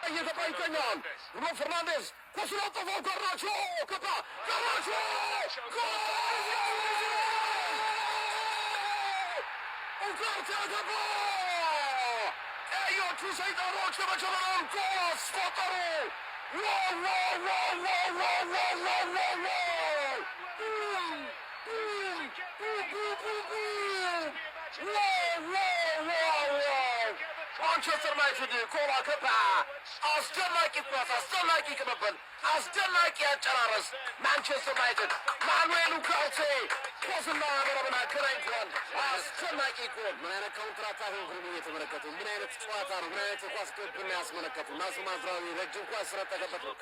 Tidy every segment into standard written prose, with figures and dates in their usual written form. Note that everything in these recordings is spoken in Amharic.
ይገኛል። ብሩኖ ፈርናንዴዝ ኳሱን አጠፋው። ጋርናቾ ገባ። ጋርናቾ ኡጋርቴ ገባ። ቀዮቹ ሰይጣኖች የመጀመሪያውን ጎል አስቆጠሩ። ማንቸስተር ዩናይትድ ጎል አገባ። አስደናቂ ኳስ፣ አስደናቂ ቅብብል፣ አስደናቂ አጨራረስ። ማንቸስተር ዩናይትድ ማኑኤል ኡጋርቴ ኳስና መረብን አገናኝቷል። አስደናቂ ጎል። ምን አይነት ካውንተር አታክ ነው እየተመለከቱ? ምን አይነት ጨዋታ ነው? ምን አይነት የኳስ ቅብብል ያስመለከቱ? ናስር ማዝራዊ ረጅም ኳስ ስለተገበት ነው።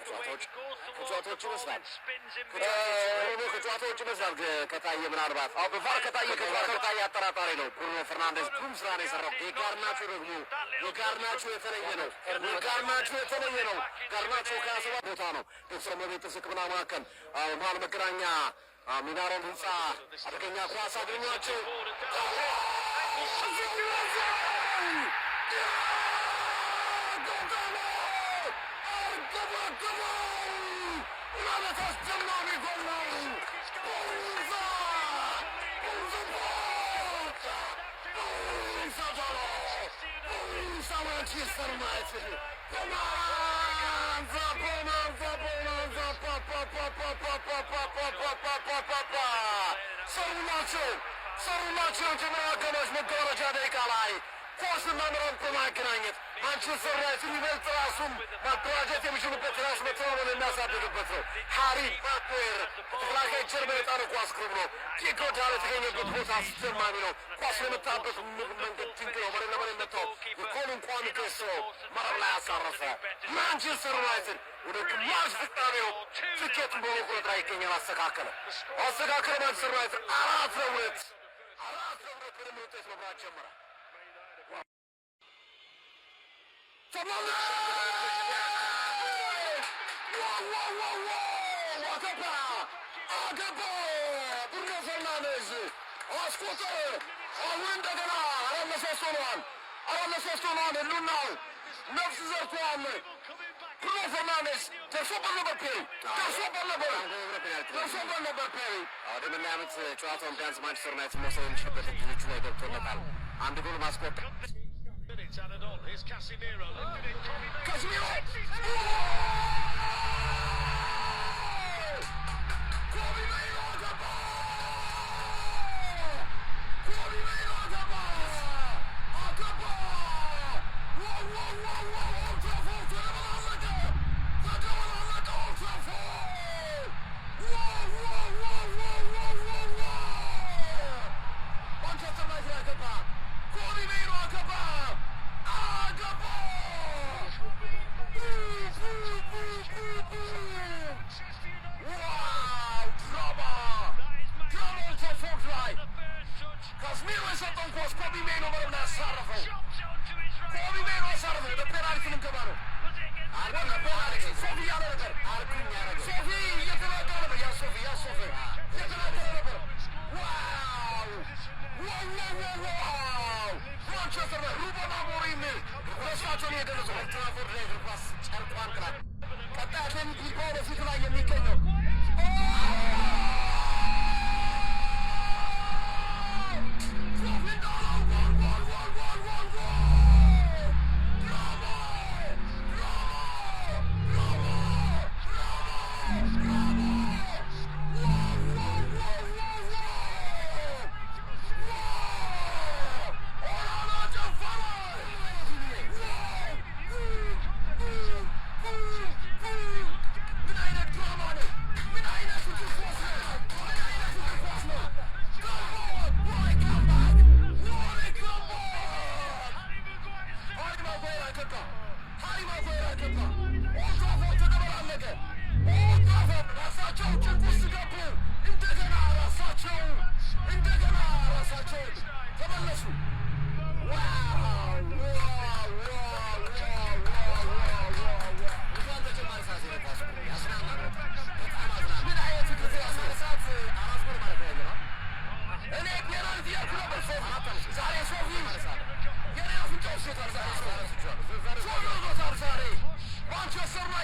ከጨዋታዎች ይመስላል ከጨዋታዎች ይመስላል ከታየ ምናልባት በቫር ከታየ አጠራጣሪ ነው። ብሩኖ ፈርናንዴዝ ግሩም ስራ ነው የሰራው። የጋርናቾ ደግሞ የጋርናቾ የተለየ ነው። ጋርናቾ ከያዘው ቦታ ነው። ዶክተር መቤት ተስክብና መካከል መሀል መገናኛ ሚናሮን ህንፃ አደገኛ ኳስ አገኟቸው። አስደናቂ ጎል ነው። ማንቸስተር ዩናይትድ ሰሩላቸው የመጀመሪያ አጋማሽ መጋረጃ ደቂቃ ላይ ኳስና መረብ በማገናኘት ማንቸስተር ዩናይትድ ይበልጥ ራሱን ማደራጀት የሚችሉበት ራስ መተማመን የሚያሳድግበት ነው። ሃሪ ማጉዌር ተከላካይ ጀርባ የጣለ ኳስ ቅርብ ነው። ዲጎ ዳሎ የተገኘበት ቦታ አስደማሚ ነው። ኳስ የመታበት መንገድ ድንቅ ነው። መሬት ለመሬት መታው የጎሉን ቋሚ ገሶ መረብ ላይ ያሳረፈ ማንቸስተር ዩናይትድ ወደ ግማሽ ፍጻሜው ትኬቱን በመቁረጥ ላይ ይገኛል። አስተካከለ ማንቸስተር ዩናይትድ 4-2 ምንም ውጤት መብራት ጀመረ። አገባ ብሩኖ ፈርናንዴዝ አስቆጠረ። አሁን እንደገና 4-3 ሆኗል። ህሉናው ነፍስ ዘርቷል። ብሩኖ ፈርናንዴዝ ደርሶበት ነበር ፔሪ ወደ ዓመት ጨዋታውን ቢያንስ ማንቸስተር ዩናይትድ መውሰድ የሚችልበት እድሎቹ ላይ ገብቶለታል። አንድ ጎል ማስቆጠር Here's Casemiro. Casemiro!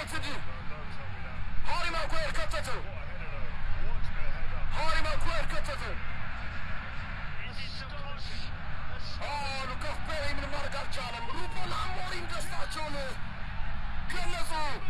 ዩናይትድ ሃሪ ማጓየር ከተተው። ሃሪ ማጓየር ከተተው።